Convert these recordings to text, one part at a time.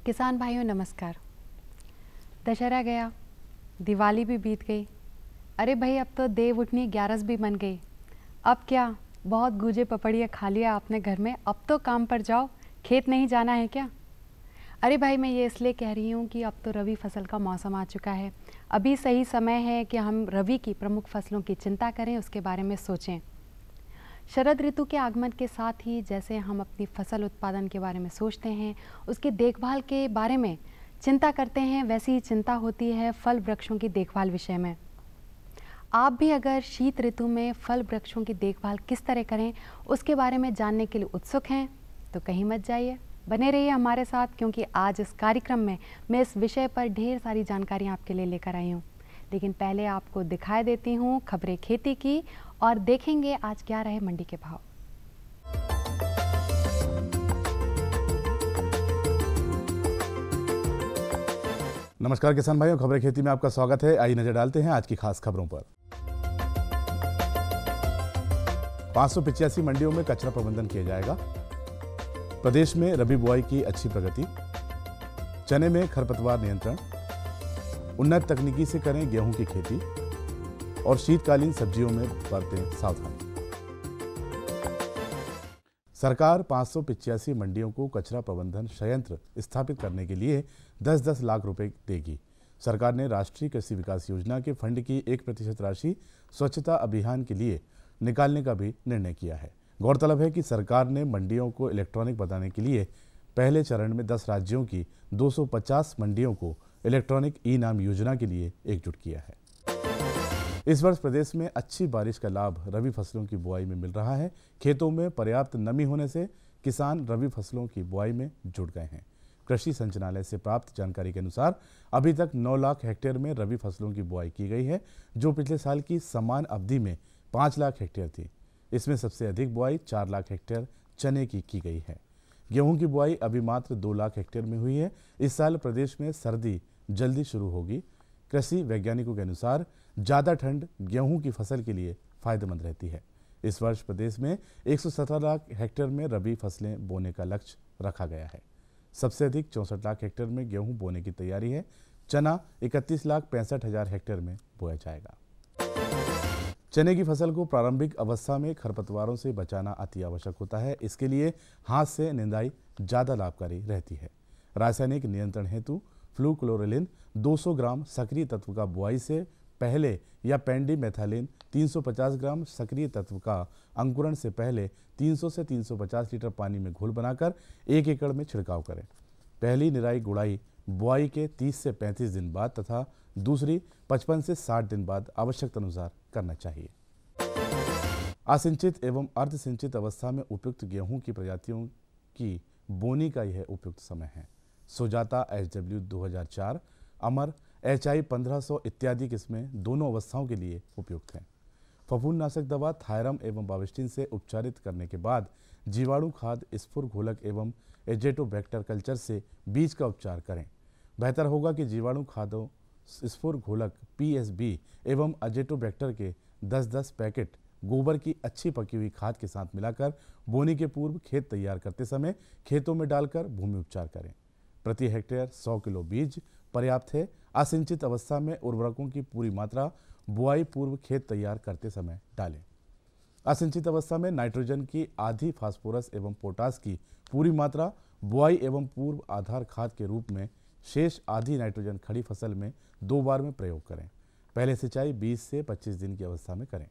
किसान भाइयों नमस्कार। दशहरा गया, दिवाली भी बीत गई। अरे भाई अब तो देव उठनी 11 भी बन गई। अब क्या, बहुत गूजे पपड़िया खा लिया आपने घर में, अब तो काम पर जाओ। खेत नहीं जाना है क्या? अरे भाई मैं ये इसलिए कह रही हूँ कि अब तो रबी फसल का मौसम आ चुका है। अभी सही समय है कि हम रबी की प्रमुख फसलों की चिंता करें, उसके बारे में सोचें। शरद ऋतु के आगमन के साथ ही जैसे हम अपनी फसल उत्पादन के बारे में सोचते हैं, उसके देखभाल के बारे में चिंता करते हैं, वैसी ही चिंता होती है फल वृक्षों की देखभाल विषय में। आप भी अगर शीत ऋतु में फल वृक्षों की देखभाल किस तरह करें उसके बारे में जानने के लिए उत्सुक हैं तो कहीं मत जाइए, बने रहिए हमारे साथ, क्योंकि आज इस कार्यक्रम में मैं इस विषय पर ढेर सारी जानकारी आपके लिए लेकर आई हूँ। लेकिन पहले आपको दिखाई देती हूँ खबरें खेती की और देखेंगे आज क्या रहे मंडी के भाव। नमस्कार किसान भाइयों, खबरें खेती में आपका स्वागत है। आइए नजर डालते हैं आज की खास खबरों पर। 585 मंडियों में कचरा प्रबंधन किया जाएगा। प्रदेश में रबी बुआई की अच्छी प्रगति। चने में खरपतवार नियंत्रण। उन्नत तकनीकी से करें गेहूं की खेती और शीतकालीन सब्जियों में बरतें सावधानी। सरकार 585 मंडियों को कचरा प्रबंधन संयंत्र स्थापित करने के लिए 10-10 लाख रुपए देगी। सरकार ने राष्ट्रीय कृषि विकास योजना के फंड की 1% राशि स्वच्छता अभियान के लिए निकालने का भी निर्णय किया है। गौरतलब है कि सरकार ने मंडियों को इलेक्ट्रॉनिक बनाने के लिए पहले चरण में 10 राज्यों की 250 मंडियों को इलेक्ट्रॉनिक ई-नाम योजना के लिए एकजुट किया है। इस वर्ष प्रदेश में अच्छी बारिश का लाभ रबी फसलों की बुआई में मिल रहा है। खेतों में पर्याप्त नमी होने से किसान रबी फसलों की बुआई में जुट गए हैं। कृषि संचालनालय से प्राप्त जानकारी के अनुसार अभी तक 9 लाख हेक्टेयर में रबी फसलों की बुआई की गई है, जो पिछले साल की समान अवधि में 5 लाख हेक्टेयर थी। इसमें सबसे अधिक बुआई 4 लाख हेक्टेयर चने की गई है। गेहूं की बुआई अभी मात्र 2 लाख हेक्टेयर में हुई है। इस साल प्रदेश में सर्दी जल्दी शुरू होगी। कृषि वैज्ञानिकों के अनुसार ज़्यादा ठंड गेहूं की फसल के लिए फायदेमंद रहती है। इस वर्ष प्रदेश में 117 लाख हेक्टेयर में रबी फसलें बोने का लक्ष्य रखा गया है। सबसे अधिक 64 लाख हेक्टेयर में गेहूं बोने की तैयारी है। चना 31,65,000 हेक्टेयर में बोया जाएगा। चने की फसल को प्रारंभिक अवस्था में खरपतवारों से बचाना अति आवश्यक होता है। इसके लिए हाथ से निंदाई ज़्यादा लाभकारी रहती है। रासायनिक नियंत्रण हेतु फ्लूक्लोरेलिन 200 ग्राम सक्रिय तत्व का बुआई से पहले या पेंडिमेथालिन 350 ग्राम सक्रिय तत्व का अंकुरण से पहले 300 से 350 लीटर पानी में घोल बनाकर 1 एकड़ में छिड़काव करें। पहली निराई गुड़ाई बुआई के 30 से 35 दिन बाद तथा दूसरी 55 से 60 दिन बाद आवश्यकता अनुसार करना चाहिए। असिंचित एवं अर्धसिंचित अवस्था में उपयुक्त गेहूं की प्रजातियों की बोनी का यह उपयुक्त समय है। सुजाता HW 2004, अमर HI 1500 इत्यादि किस्में दोनों अवस्थाओं के लिए उपयुक्त हैं। फफूंदनाशक दवा थायरम एवं बाविस्टिन से उपचारित करने के बाद जीवाणु खाद स्फुर घोलक एवं एजेटोबैक्टर कल्चर से बीज का उपचार करें। बेहतर होगा कि जीवाणु खादों स्फुर घोलक PSB एवं एजेटोबैक्टर के 10-10 पैकेट गोबर की अच्छी पकी हुई खाद के साथ मिलाकर बोनी के पूर्व खेत तैयार करते समय खेतों में डालकर भूमि उपचार करें। प्रति हेक्टेयर 100 किलो बीज पर्याप्त है। असिंचित अवस्था में उर्वरकों की पूरी मात्रा बुआई पूर्व खेत तैयार करते समय डालें। असिंचित अवस्था में नाइट्रोजन की आधी, फास्फोरस एवं पोटास की पूरी मात्रा बुआई एवं पूर्व आधार खाद के रूप में, शेष आधी नाइट्रोजन खड़ी फसल में 2 बार में प्रयोग करें। पहले सिंचाई 20 से 25 दिन की अवस्था में करें।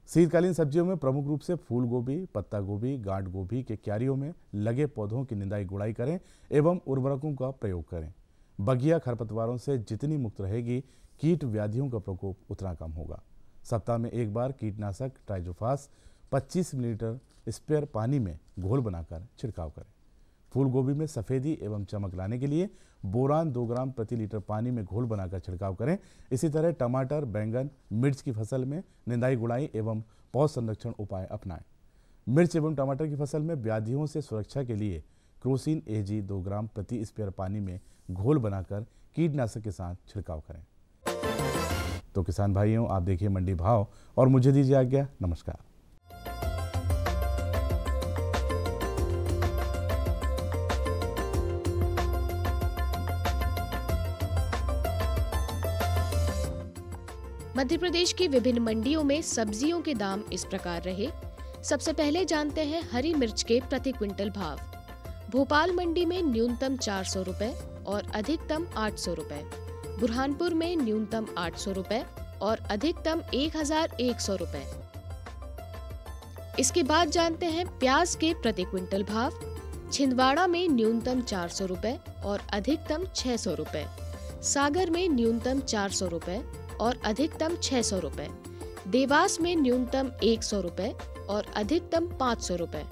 शीतकालीन सब्जियों में प्रमुख रूप से फूल गोभी, पत्ता गोभी, गांठ गोभी के क्यारियों में लगे पौधों की निंदाई गुड़ाई करें एवं उर्वरकों का प्रयोग करें। बगिया खरपतवारों से जितनी मुक्त रहेगी, कीट व्याधियों का प्रकोप उतना कम होगा। सप्ताह में 1 बार कीटनाशक ट्राइजोफास 25 मिलीलीटर स्प्रेयर पानी में घोल बनाकर छिड़काव करें। फूल गोभी में सफ़ेदी एवं चमक लाने के लिए बोरान 2 ग्राम प्रति लीटर पानी में घोल बनाकर छिड़काव करें। इसी तरह टमाटर, बैंगन, मिर्च की फसल में निंदाई गुड़ाई एवं पौध संरक्षण उपाय अपनाएं। मिर्च एवं टमाटर की फसल में व्याधियों से सुरक्षा के लिए क्रोसिन AG 2 ग्राम प्रति स्प्रेयर पानी में घोल बनाकर कीटनाशक के साथ छिड़काव करें। तो किसान भाइयों, आप देखिए मंडी भाव और मुझे दीजिए आज्ञा। नमस्कार। मध्य प्रदेश की विभिन्न मंडियों में सब्जियों के दाम इस प्रकार रहे। सबसे पहले जानते हैं हरी मिर्च के प्रति क्विंटल भाव। भोपाल मंडी में न्यूनतम 400 रुपए और अधिकतम 800 रुपए। बुरहानपुर में न्यूनतम 800 रुपए और अधिकतम 1100 रुपए। इसके बाद जानते हैं प्याज के प्रति क्विंटल भाव। छिंदवाड़ा में न्यूनतम 400 रुपए और अधिकतम 600 रुपए। सागर में न्यूनतम 400 रुपए और अधिकतम 600 रुपए। देवास में न्यूनतम 100 रुपए और अधिकतम 500 रुपए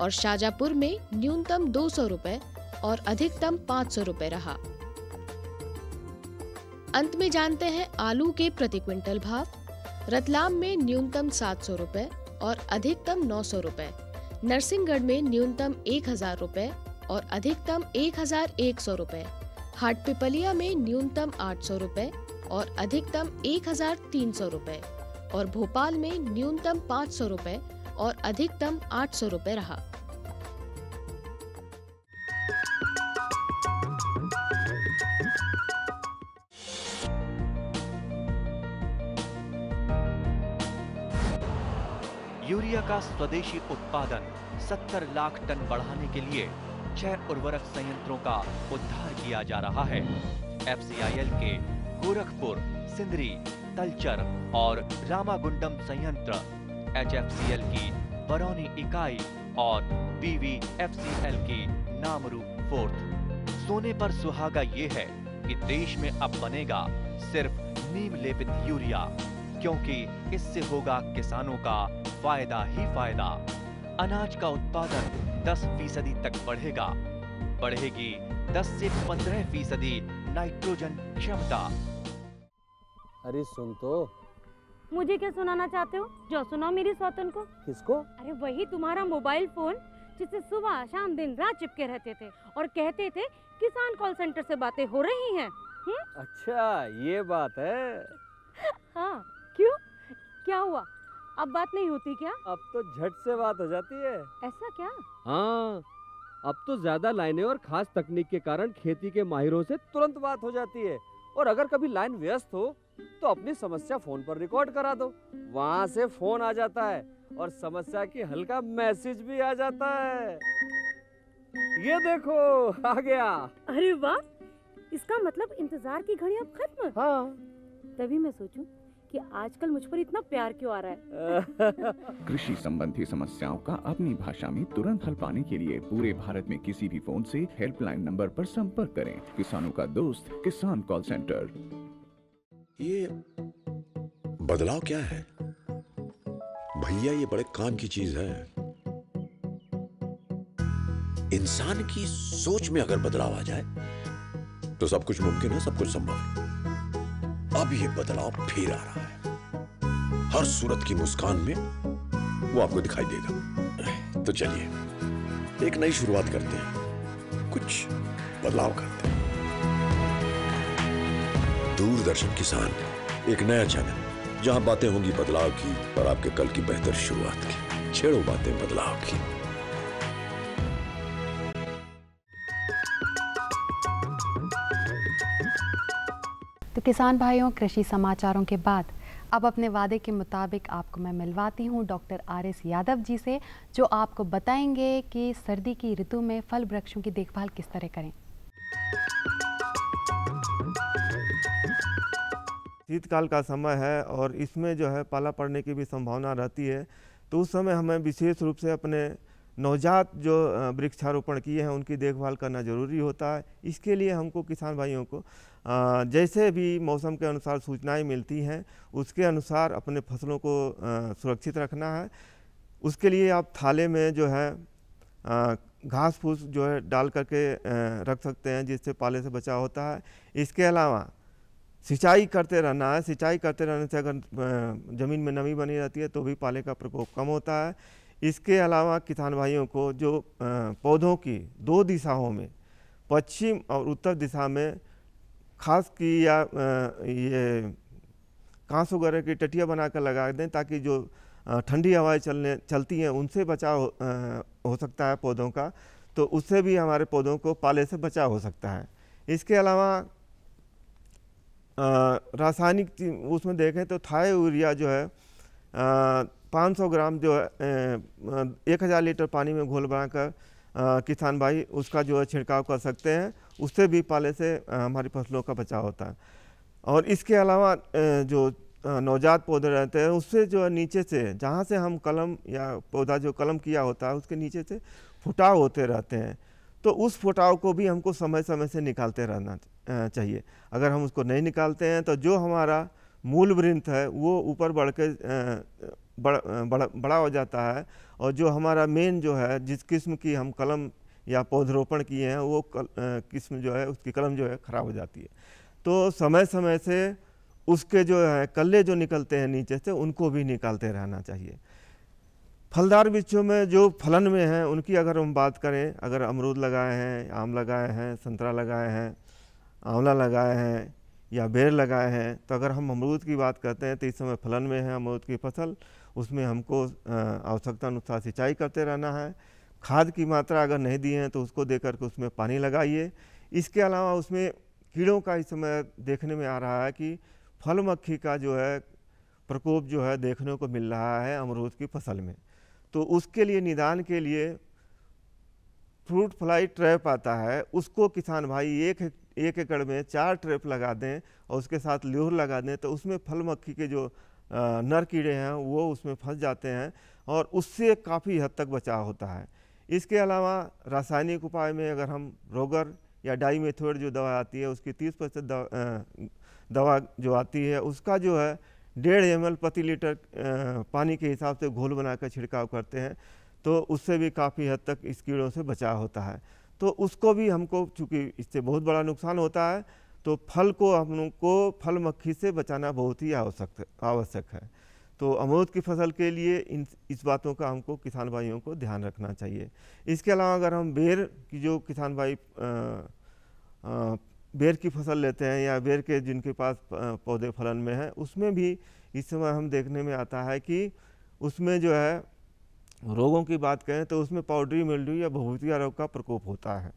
और शाजापुर में न्यूनतम 200 रुपए और अधिकतम 500 रुपए रहा। अंत में जानते हैं आलू के प्रति क्विंटल भाव। रतलाम में न्यूनतम 700 रुपए और अधिकतम 900 रुपए। नरसिंहगढ़ में न्यूनतम 1000 रुपए और अधिकतम 1100 रुपए। हाटपिपलिया में न्यूनतम 800 रुपए और अधिकतम 1300 रुपए और भोपाल में न्यूनतम 500 रुपए और अधिकतम 800 रुपए रहा। यूरिया का स्वदेशी उत्पादन 70 लाख टन बढ़ाने के लिए 6 उर्वरक संयंत्रों का उद्धार किया जा रहा है। FCIL के गोरखपुर, सिंदरी, तलचर और रामागुंडम संयंत्र, HFCL की बरौनी इकाई और BVFCL की नामरू फोर्थ। सोने पर सुहागा ये है कि देश में अब बनेगा सिर्फ नीम लेपित यूरिया, क्योंकि इससे होगा किसानों का फायदा ही फायदा। अनाज का उत्पादन 10% तक बढ़ेगा। बढ़ेगी 10 से 15% नाइट्रोजन क्षमता। अरे सुन तो। मुझे क्या सुनाना चाहते हो? जो सुनाओ मेरी सौतन को। किसको? अरे वही तुम्हारा मोबाइल फोन जिससे सुबह शाम दिन रात चिपके रहते थे और कहते थे किसान कॉल सेंटर से बातें हो रही हैं। अच्छा ये बात है। हाँ क्यों, क्या हुआ? अब बात नहीं होती क्या? अब तो झट से बात हो जाती है। ऐसा क्या? हाँ, अब तो ज्यादा लाइनें और खास तकनीक के कारण खेती के माहिरों से तुरंत बात हो जाती है। और अगर कभी लाइन व्यस्त हो तो अपनी समस्या फोन पर रिकॉर्ड करा दो, वहाँ से फोन आ जाता है और समस्या की हल का मैसेज भी आ जाता है। ये देखो आ गया। अरे वाह, इसका मतलब इंतजार की घड़ी अब खत्म। हाँ, तभी मैं सोचूं कि आजकल मुझ पर इतना प्यार क्यों आ रहा है। कृषि संबंधी समस्याओं का अपनी भाषा में तुरंत हल पाने के लिए पूरे भारत में किसी भी फोन से हेल्पलाइन नंबर पर संपर्क करें। किसानों का दोस्त किसान कॉल सेंटर। ये बदलाव क्या है भैया? ये बड़े काम की चीज है। इंसान की सोच में अगर बदलाव आ जाए तो सब कुछ मुमकिन है, सब कुछ संभव है। अब ये बदलाव फिर आ रहा है। हर सूरत की मुस्कान में वो आपको दिखाई देगा। तो चलिए एक नई शुरुआत करते हैं, कुछ बदलाव करते हैं। दूरदर्शन किसान, एक नया चैनल जहां बातें होंगी बदलाव की और आपके कल की बेहतर शुरुआत की। छेड़ो बातें बदलाव की। तो किसान भाइयों, कृषि समाचारों के बाद अब अपने वादे के मुताबिक आपको मैं मिलवाती हूँ डॉक्टर RS यादव जी से, जो आपको बताएंगे कि सर्दी की ऋतु में फल वृक्षों की देखभाल किस तरह करें। शीतकाल का समय है और इसमें जो है पाला पड़ने की भी संभावना रहती है, तो उस समय हमें विशेष रूप से अपने नवजात जो वृक्षारोपण किए हैं उनकी देखभाल करना ज़रूरी होता है। इसके लिए हमको किसान भाइयों को जैसे भी मौसम के अनुसार सूचनाएं मिलती हैं उसके अनुसार अपने फसलों को सुरक्षित रखना है। उसके लिए आप थाले में जो है घास फूस जो है डाल करके रख सकते हैं, जिससे पाले से बचाव होता है। इसके अलावा सिंचाई करते रहना है। सिंचाई करते रहने से अगर ज़मीन में नमी बनी रहती है तो भी पाले का प्रकोप कम होता है। इसके अलावा किसान भाइयों को जो पौधों की 2 दिशाओं में, पश्चिम और उत्तर दिशा में खास की या ये कांस वगैरह की टटिया बनाकर लगा दें, ताकि जो ठंडी हवाएं चलती हैं उनसे बचाव हो सकता है पौधों का, तो उससे भी हमारे पौधों को पाले से बचाव हो सकता है। इसके अलावा रासायनिक उसमें देखें तो थाई यूरिया जो है 500 ग्राम जो है 1000 लीटर पानी में घोल बनाकर किसान भाई उसका जो है छिड़काव कर सकते हैं। उससे भी पाले से हमारी फसलों का बचाव होता है। और इसके अलावा जो नवजात पौधे रहते हैं उससे जो है नीचे से जहाँ से हम कलम या पौधा जो कलम किया होता है उसके नीचे से फुटाव होते रहते हैं, तो उस फुटाव को भी हमको समय समय से निकालते रहना चाहिए। अगर हम उसको नहीं निकालते हैं तो जो हमारा मूल वृंत है वो ऊपर बढ़ के बड़ा हो जाता है, और जो हमारा मेन जो है जिस किस्म की हम कलम या पौधरोपण किए हैं वो किस्म जो है उसकी कलम जो है ख़राब हो जाती है। तो समय समय से उसके जो है कल्ले जो निकलते हैं नीचे से उनको भी निकालते रहना चाहिए। फलदार वृक्षों में जो फलन में हैं उनकी अगर हम बात करें, अगर अमरूद लगाए हैं, आम लगाए हैं, संतरा लगाए हैं, आंवला लगाए हैं या बेर लगाए हैं, तो अगर हम अमरूद की बात करते हैं तो इस समय फलन में है अमरूद की फसल, उसमें हमको आवश्यकता अनुसार सिंचाई करते रहना है। खाद की मात्रा अगर नहीं दी है तो उसको देकर के उसमें पानी लगाइए। इसके अलावा उसमें कीड़ों का इस समय देखने में आ रहा है कि फल मक्खी का जो है प्रकोप जो है देखने को मिल रहा है अमरूद की फसल में। तो उसके लिए निदान के लिए फ्रूट फ्लाई ट्रैप आता है, उसको किसान भाई एक एकड़ में 4 ट्रैप लगा दें और उसके साथ ल्यूर लगा दें, तो उसमें फल मक्खी के जो नर कीड़े हैं वो उसमें फंस जाते हैं और उससे काफ़ी हद तक बचाव होता है। इसके अलावा रासायनिक उपाय में अगर हम रोगर या डाईमेथोएट जो दवा आती है उसकी 30% दवा जो आती है उसका जो है 1.5 ml प्रति लीटर पानी के हिसाब से घोल बनाकर छिड़काव करते हैं, तो उससे भी काफ़ी हद तक इस कीड़ों से बचाव होता है। तो उसको भी हमको, चूँकि इससे बहुत बड़ा नुकसान होता है, तो फल को हमको फल मक्खी से बचाना बहुत ही आवश्यक है। तो अमरूद की फसल के लिए इस बातों का हमको किसान भाइयों को ध्यान रखना चाहिए। इसके अलावा अगर हम बेर की जो किसान भाई बेर की फसल लेते हैं या बेर के जिनके पास पौधे फलन में हैं, उसमें भी इस समय हम देखने में आता है कि उसमें जो है रोगों की बात करें तो उसमें पाउडरी मिल्ड्यू या भभूतिया रोग का प्रकोप होता है।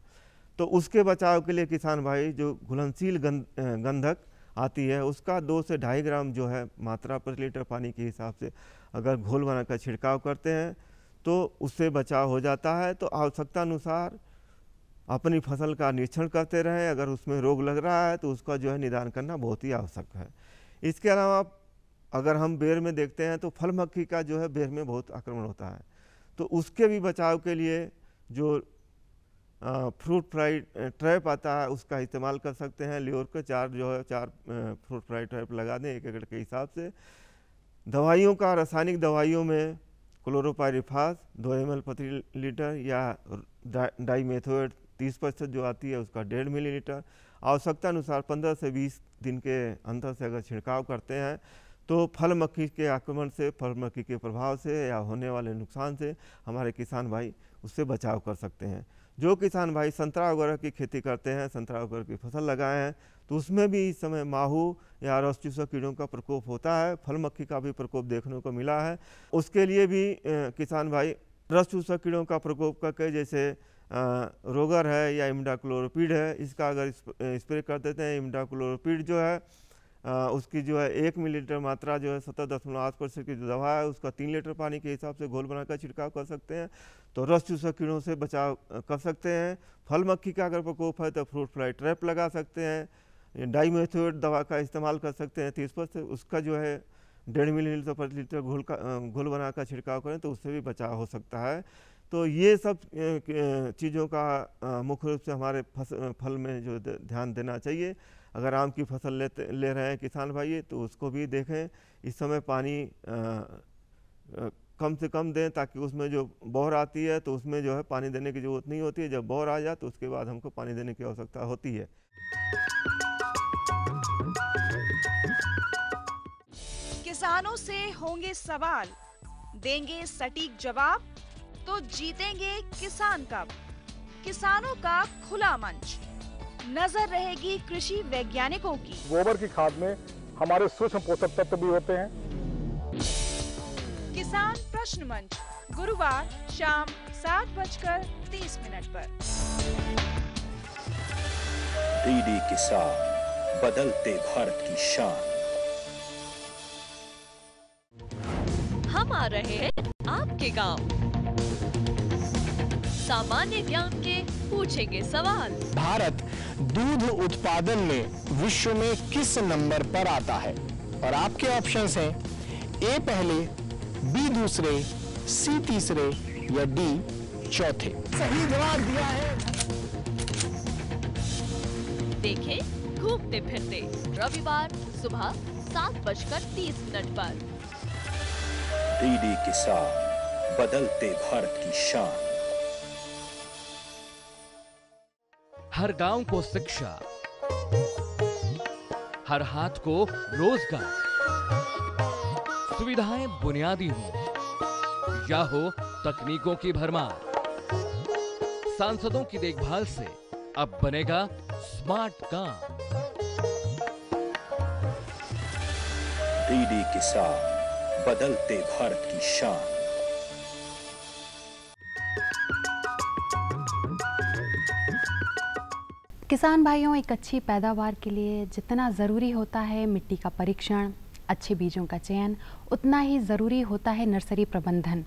तो उसके बचाव के लिए किसान भाई जो घुलनशील गंधक आती है उसका 2 से 2.5 ग्राम जो है मात्रा प्रति लीटर पानी के हिसाब से अगर घोल बनाकर छिड़काव करते हैं तो उससे बचाव हो जाता है। तो आवश्यकता अनुसार अपनी फसल का निरीक्षण करते रहें, अगर उसमें रोग लग रहा है तो उसका जो है निदान करना बहुत ही आवश्यक है। इसके अलावा अगर हम बेर में देखते हैं तो फल मक्खी का जो है बेर में बहुत आक्रमण होता है, तो उसके भी बचाव के लिए जो फ्रूट फ्लाई ट्रैप आता है उसका इस्तेमाल कर सकते हैं। ल्योर के 4 फ्रूट फ्लाई ट्रैप लगा दें 1 एकड़ के हिसाब से। दवाइयों का, रासायनिक दवाइयों में क्लोरोपाइरिफास 2 ml प्रति लीटर या डाईमेथोएट 30% जो आती है उसका 1.5 मिलीलीटर आवश्यकता अनुसार 15 से 20 दिन के अंतर से अगर छिड़काव करते हैं तो फल मक्खी के आक्रमण से, फल मक्खी के प्रभाव से या होने वाले नुकसान से हमारे किसान भाई उससे बचाव कर सकते हैं। जो किसान भाई संतरा वगैरह की खेती करते हैं, संतरा वगैरह की फसल लगाए हैं, तो उसमें भी इस समय माहू या रस चूसक कीड़ों का प्रकोप होता है, फल मक्खी का भी प्रकोप देखने को मिला है। उसके लिए भी किसान भाई रस चूसक कीड़ों का प्रकोप करके, जैसे रोगर है या इमिडाक्लोरोपिड है, इसका अगर स्प्रे कर देते हैं, इमिडाक्लोरोपिड जो है उसकी जो है 1 मिलीलीटर मात्रा जो है 70.8% की जो दवा है उसका 3 लीटर पानी के हिसाब से घोल बनाकर छिड़काव कर सकते हैं, तो रस चूसक कीड़ों से बचाव कर सकते हैं। फल मक्खी का अगर प्रकोप है तो फ्रूट फ्लाई ट्रैप लगा सकते हैं, डाईमेथोएट दवा का इस्तेमाल कर सकते हैं 30%, उसका जो है 1.5 मिलीलीटर प्रति लीटर घोल बनाकर छिड़काव करें तो उससे भी बचाव हो सकता है। तो ये सब चीज़ों का मुख्य रूप से हमारे फल में जो ध्यान देना चाहिए। अगर आम की फसल ले रहे हैं किसान भाई तो उसको भी देखें, इस समय पानी कम से कम दें ताकि उसमें जो बौर आती है तो उसमें जो है पानी देने की ज़रूरत नहीं होती है। जब बौर आ जाए तो उसके बाद हमको पानी देने की आवश्यकता होती है। किसानों से होंगे सवाल, देंगे सटीक जवाब, तो जीतेंगे किसान कप। किसानों का खुला मंच, नजर रहेगी कृषि वैज्ञानिकों की। गोबर की खाद में हमारे सूक्ष्म पोषक तत्व भी होते हैं। किसान प्रश्न मंच, गुरुवार शाम 7:30 पर। डीडी किसान, बदलते भारत की शान। हम आ रहे हैं आपके गांव। सामान्य ज्ञान के पूछेंगे सवाल। भारत दूध उत्पादन में विश्व में किस नंबर पर आता है? और आपके ऑप्शंस हैं ए पहले, बी दूसरे, सी तीसरे या डी चौथे। सही जवाब दिया है। देखें घूमते फिरते रविवार सुबह 7:30 पर। डीडी किसान, बदलते भारत की शान। हर गांव को शिक्षा, हर हाथ को रोजगार, सुविधाएं बुनियादी हो या हो तकनीकों की भरमार, सांसदों की देखभाल से अब बनेगा स्मार्ट काम। डीडी किसान, बदलते भारत की शान। किसान भाइयों, एक अच्छी पैदावार के लिए जितना ज़रूरी होता है मिट्टी का परीक्षण, अच्छे बीजों का चयन, उतना ही ज़रूरी होता है नर्सरी प्रबंधन।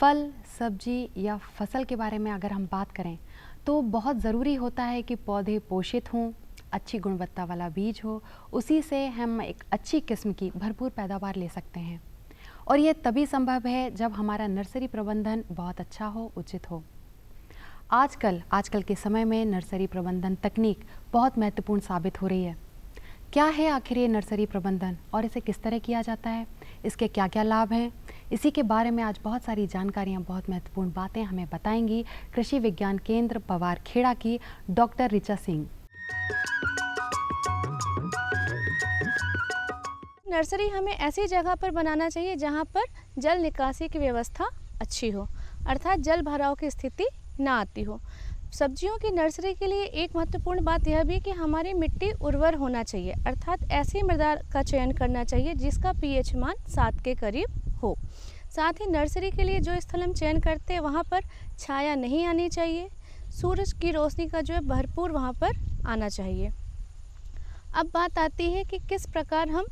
फल, सब्जी या फसल के बारे में अगर हम बात करें तो बहुत ज़रूरी होता है कि पौधे पोषित हों, अच्छी गुणवत्ता वाला बीज हो, उसी से हम एक अच्छी किस्म की भरपूर पैदावार ले सकते हैं। और ये तभी संभव है जब हमारा नर्सरी प्रबंधन बहुत अच्छा हो, उचित हो। आजकल के समय में नर्सरी प्रबंधन तकनीक बहुत महत्वपूर्ण साबित हो रही है। क्या है आखिर ये नर्सरी प्रबंधन और इसे किस तरह किया जाता है, इसके क्या क्या लाभ हैं, इसी के बारे में आज बहुत सारी जानकारियां, बहुत महत्वपूर्ण बातें हमें बताएंगी कृषि विज्ञान केंद्र पवार खेड़ा की डॉक्टर ऋचा सिंह। नर्सरी हमें ऐसी जगह पर बनाना चाहिए जहां पर जल निकासी की व्यवस्था अच्छी हो, अर्थात जल भराव की स्थिति ना आती हो। सब्जियों की नर्सरी के लिए एक महत्वपूर्ण बात यह भी कि हमारी मिट्टी उर्वर होना चाहिए, अर्थात ऐसी मृदा का चयन करना चाहिए जिसका पीएच मान 7 के करीब हो। साथ ही नर्सरी के लिए जो स्थल हम चयन करते हैं वहाँ पर छाया नहीं आनी चाहिए, सूरज की रोशनी का जो है भरपूर वहाँ पर आना चाहिए। अब बात आती है कि किस प्रकार हम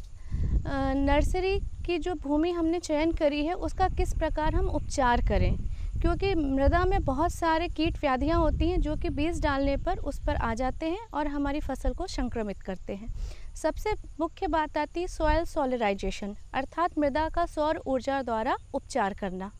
नर्सरी की जो भूमि हमने चयन करी है उसका किस प्रकार हम उपचार करें, क्योंकि मृदा में बहुत सारे कीट व्याधियाँ होती हैं जो कि बीज डालने पर उस पर आ जाते हैं और हमारी फसल को संक्रमित करते हैं। सबसे मुख्य बात आती है सॉइल सोलराइजेशन, अर्थात मृदा का सौर ऊर्जा द्वारा उपचार करना।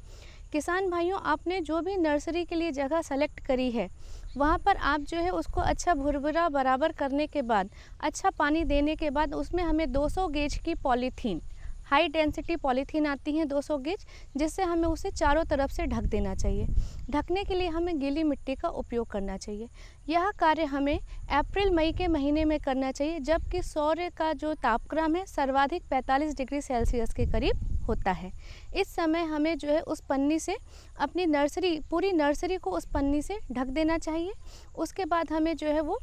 किसान भाइयों, आपने जो भी नर्सरी के लिए जगह सेलेक्ट करी है वहाँ पर आप जो है उसको अच्छा भुरभुरा बराबर करने के बाद, अच्छा पानी देने के बाद उसमें हमें 200 गेज की पॉलीथीन, हाई डेंसिटी पॉलीथीन आती हैं 200 गेज, जिससे हमें उसे चारों तरफ से ढक देना चाहिए। ढकने के लिए हमें गीली मिट्टी का उपयोग करना चाहिए। यह कार्य हमें अप्रैल मई के महीने में करना चाहिए, जबकि सूर्य का जो तापक्रम है सर्वाधिक 45 डिग्री सेल्सियस के करीब होता है। इस समय हमें जो है उस पन्नी से अपनी नर्सरी, पूरी नर्सरी को उस पन्नी से ढक देना चाहिए। उसके बाद हमें जो है वो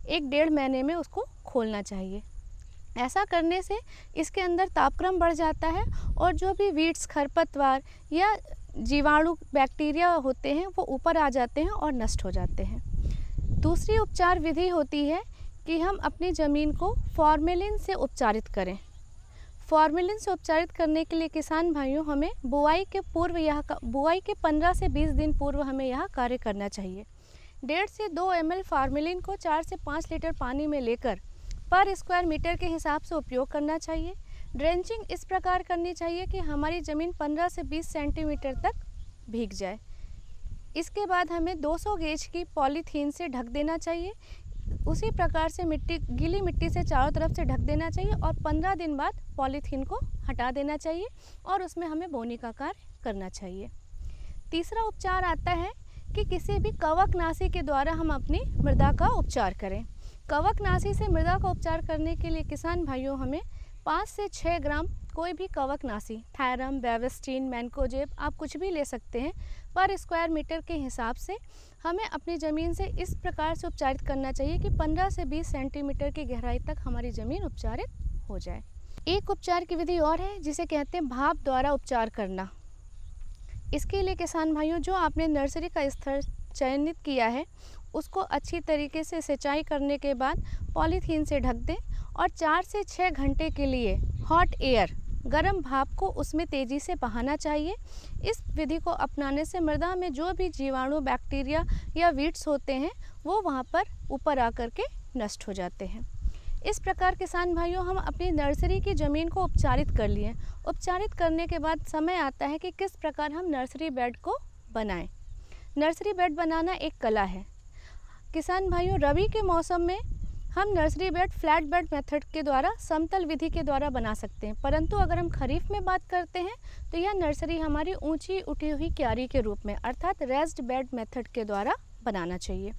1-1.5 महीने में उसको खोलना चाहिए। ऐसा करने से इसके अंदर तापक्रम बढ़ जाता है और जो भी वीड्स, खरपतवार या जीवाणु, बैक्टीरिया होते हैं वो ऊपर आ जाते हैं और नष्ट हो जाते हैं। दूसरी उपचार विधि होती है कि हम अपनी ज़मीन को फॉर्मेलिन से उपचारित करें। फॉर्मेलिन से उपचारित करने के लिए किसान भाइयों हमें बुआई के 15 से 20 दिन पूर्व हमें यह कार्य करना चाहिए। 1.5 से 2 ml फॉर्मेलिन को 4 से 5 लीटर पानी में लेकर पर स्क्वायर मीटर के हिसाब से उपयोग करना चाहिए। ड्रेंचिंग इस प्रकार करनी चाहिए कि हमारी ज़मीन 15 से 20 सेंटीमीटर तक भीग जाए। इसके बाद हमें 200 गेज की पॉलीथीन से ढक देना चाहिए। उसी प्रकार से गीली मिट्टी से चारों तरफ से ढक देना चाहिए और 15 दिन बाद पॉलीथीन को हटा देना चाहिए और उसमें हमें बोनी का कार्य करना चाहिए। तीसरा उपचार आता है कि किसी भी कवकनाशी के द्वारा हम अपनी मृदा का उपचार करें। कवकनाशी से मृदा का उपचार करने के लिए किसान भाइयों हमें 5 से 6 ग्राम कोई भी कवकनाशी, थायरम, बेविस्टिन, मैनकोजेब, आप कुछ भी ले सकते हैं, पर स्क्वायर मीटर के हिसाब से हमें अपनी ज़मीन से इस प्रकार से उपचारित करना चाहिए कि 15 से 20 सेंटीमीटर की गहराई तक हमारी ज़मीन उपचारित हो जाए। एक उपचार की विधि और है जिसे कहते हैं भाप द्वारा उपचार करना। इसके लिए किसान भाइयों जो आपने नर्सरी का स्थल चयनित किया है उसको अच्छी तरीके से सिंचाई करने के बाद पॉलीथीन से ढक दें और 4 से 6 घंटे के लिए हॉट एयर गर्म भाप को उसमें तेज़ी से बहाना चाहिए। इस विधि को अपनाने से मृदा में जो भी जीवाणु, बैक्टीरिया या वीड्स होते हैं वो वहाँ पर ऊपर आकर के नष्ट हो जाते हैं। इस प्रकार किसान भाइयों, हम अपनी नर्सरी की ज़मीन को उपचारित कर लिए। उपचारित करने के बाद समय आता है कि किस प्रकार हम नर्सरी बेड को बनाएं। नर्सरी बेड बनाना एक कला है। किसान भाइयों, रबी के मौसम में हम nursery bed flat bed method के द्वारा, समतल विधि के द्वारा बना सकते हैं, परंतु अगर हम खरीफ में बात करते हैं तो यह नर्सरी हमारी ऊंची उठी हुई क्यारी के रूप में अर्थात रेस्ड बेड मेथड के द्वारा बनाना चाहिए।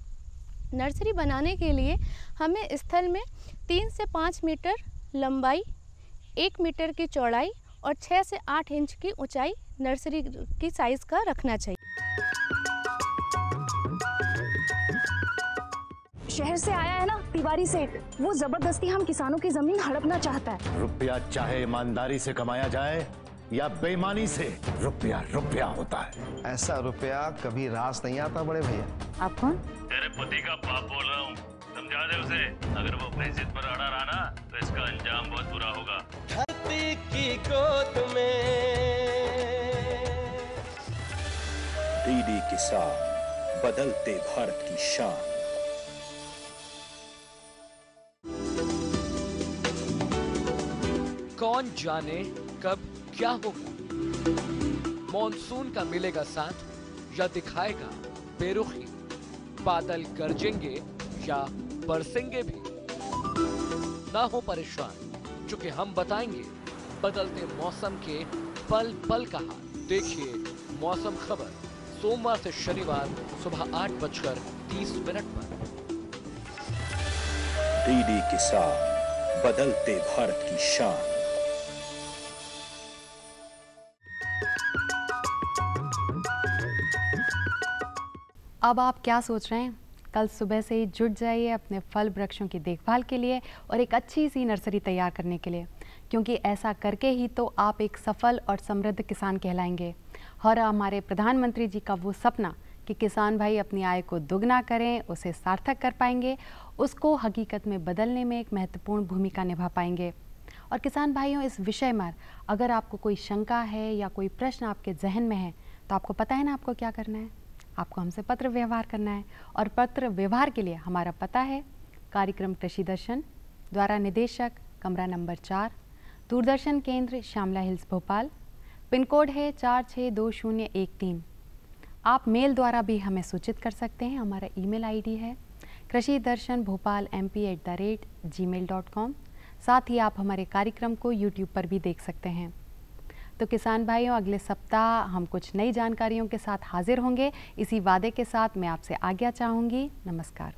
नर्सरी बनाने के लिए हमें स्थल में 3 से 5 मीटर लंबाई, 1 मीटर की चौड़ाई और 6 से 8 इंच की ऊंचाई नर्सरी की साइज़ का रखना चाहिए। शहर से आया है ना तिवारी सेठ, वो जबरदस्ती हम किसानों की जमीन हड़पना चाहता है। रुपया चाहे ईमानदारी से कमाया जाए या बेईमानी से, रुपया रुपया होता है। ऐसा रुपया कभी रास नहीं आता बड़े भैया। आप कौन? तेरे पति का बाप बोल रहा हूँ, समझा दे उसे। अगर वो अपनी जिद पर अड़ा रहा ना तो इसका अंजाम बहुत बुरा होगा। धरती की गोद में डीडी किसान, बदलते भारत की शान। कौन जाने कब क्या होगा, मॉनसून का मिलेगा साथ या दिखाएगा बेरुखी, बादल गरजेंगे या बरसेंगे भी। ना हो परेशान, क्योंकि हम बताएंगे बदलते मौसम के पल पल का हाल। देखिए मौसम खबर सोमवार से शनिवार सुबह 8:30 पर। डीडी किसान, बदलते भारत की शान। अब आप क्या सोच रहे हैं? कल सुबह से ही जुट जाइए अपने फल वृक्षों की देखभाल के लिए और एक अच्छी सी नर्सरी तैयार करने के लिए, क्योंकि ऐसा करके ही तो आप एक सफल और समृद्ध किसान कहलाएंगे। और हमारे प्रधानमंत्री जी का वो सपना कि किसान भाई अपनी आय को दुगना करें, उसे सार्थक कर पाएंगे, उसको हकीकत में बदलने में एक महत्वपूर्ण भूमिका निभा पाएंगे। और किसान भाइयों, इस विषय में अगर आपको कोई शंका है या कोई प्रश्न आपके जहन में है तो आपको पता है ना आपको क्या करना है। आपको हमसे पत्र व्यवहार करना है और पत्र व्यवहार के लिए हमारा पता है कार्यक्रम कृषि दर्शन, द्वारा निदेशक, कमरा number 4, Doordarshan Kendra Shyamla Hills Bhopal, pin code है 462013। आप मेल द्वारा भी हमें सूचित कर सकते हैं। हमारा ईमेल आईडी है krishidharshanbhopal@gmail.com। साथ ही आप हमारे कार्यक्रम को यूट्यूब पर भी देख सकते हैं। तो किसान भाइयों, अगले सप्ताह हम कुछ नई जानकारियों के साथ हाजिर होंगे। इसी वादे के साथ मैं आपसे आज्ञा चाहूँगी। नमस्कार।